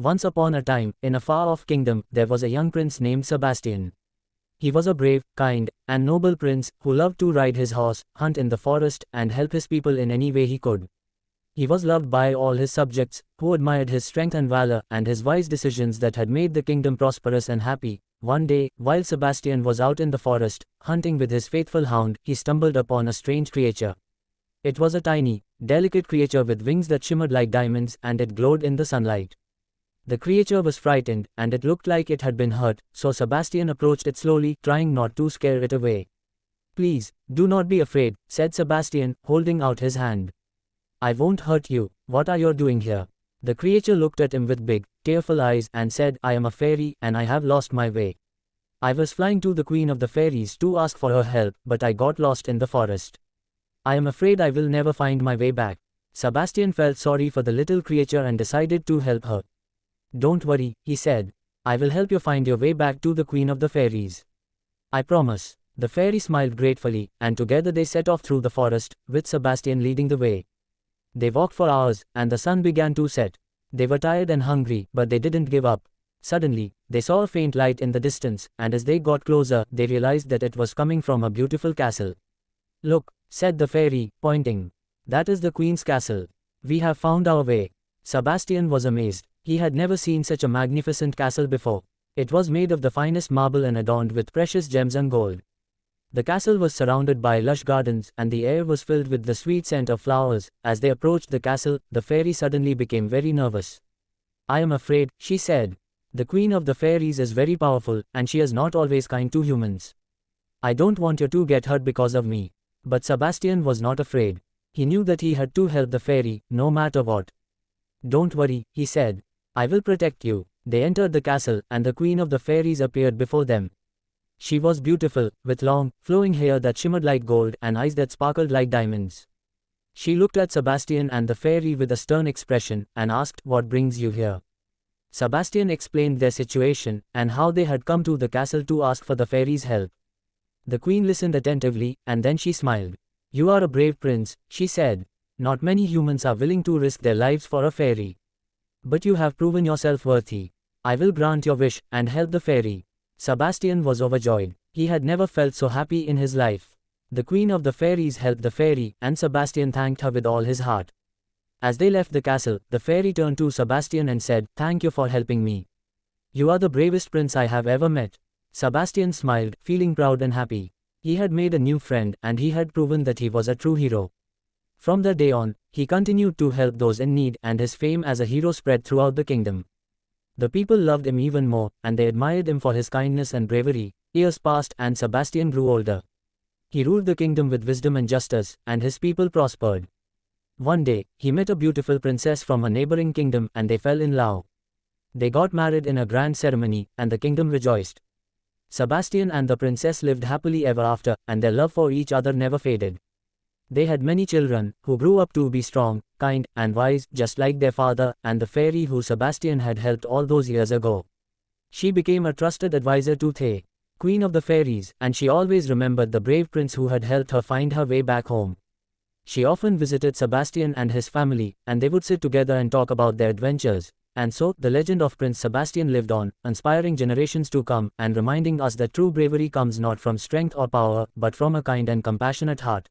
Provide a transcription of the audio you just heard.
Once upon a time, in a far-off kingdom, there was a young prince named Sebastian. He was a brave, kind, and noble prince who loved to ride his horse, hunt in the forest, and help his people in any way he could. He was loved by all his subjects, who admired his strength and valor and his wise decisions that had made the kingdom prosperous and happy. One day, while Sebastian was out in the forest, hunting with his faithful hound, he stumbled upon a strange creature. It was a tiny, delicate creature with wings that shimmered like diamonds, and it glowed in the sunlight. The creature was frightened, and it looked like it had been hurt, so Sebastian approached it slowly, trying not to scare it away. "Please, do not be afraid," said Sebastian, holding out his hand. "I won't hurt you. What are you doing here?" The creature looked at him with big, tearful eyes and said, "I am a fairy, and I have lost my way. I was flying to the Queen of the Fairies to ask for her help, but I got lost in the forest. I am afraid I will never find my way back." Sebastian felt sorry for the little creature and decided to help her. "Don't worry," he said. "I will help you find your way back to the Queen of the Fairies. I promise." The fairy smiled gratefully, and together they set off through the forest, with Sebastian leading the way. They walked for hours, and the sun began to set. They were tired and hungry, but they didn't give up. Suddenly, they saw a faint light in the distance, and as they got closer, they realized that it was coming from a beautiful castle. "Look," said the fairy, pointing. "That is the Queen's castle. We have found our way." Sebastian was amazed. He had never seen such a magnificent castle before. It was made of the finest marble and adorned with precious gems and gold. The castle was surrounded by lush gardens, and the air was filled with the sweet scent of flowers. As they approached the castle, the fairy suddenly became very nervous. "I am afraid," she said. "The Queen of the Fairies is very powerful, and she is not always kind to humans. I don't want you to get hurt because of me." But Sebastian was not afraid. He knew that he had to help the fairy, no matter what. "Don't worry," he said. "I will protect you." They entered the castle, and the Queen of the Fairies appeared before them. She was beautiful, with long, flowing hair that shimmered like gold and eyes that sparkled like diamonds. She looked at Sebastian and the fairy with a stern expression, and asked, "What brings you here?" Sebastian explained their situation, and how they had come to the castle to ask for the fairy's help. The queen listened attentively, and then she smiled. "You are a brave prince," she said. "Not many humans are willing to risk their lives for a fairy. But you have proven yourself worthy. I will grant your wish, and help the fairy." Sebastian was overjoyed. He had never felt so happy in his life. The Queen of the Fairies helped the fairy, and Sebastian thanked her with all his heart. As they left the castle, the fairy turned to Sebastian and said, "Thank you for helping me. You are the bravest prince I have ever met." Sebastian smiled, feeling proud and happy. He had made a new friend, and he had proven that he was a true hero. From that day on, he continued to help those in need, and his fame as a hero spread throughout the kingdom. The people loved him even more, and they admired him for his kindness and bravery. Years passed, and Sebastian grew older. He ruled the kingdom with wisdom and justice, and his people prospered. One day, he met a beautiful princess from a neighboring kingdom, and they fell in love. They got married in a grand ceremony, and the kingdom rejoiced. Sebastian and the princess lived happily ever after, and their love for each other never faded. They had many children, who grew up to be strong, kind, and wise, just like their father, and the fairy who Sebastian had helped all those years ago. She became a trusted advisor to the Queen of the Fairies, and she always remembered the brave prince who had helped her find her way back home. She often visited Sebastian and his family, and they would sit together and talk about their adventures. And so, the legend of Prince Sebastian lived on, inspiring generations to come, and reminding us that true bravery comes not from strength or power, but from a kind and compassionate heart.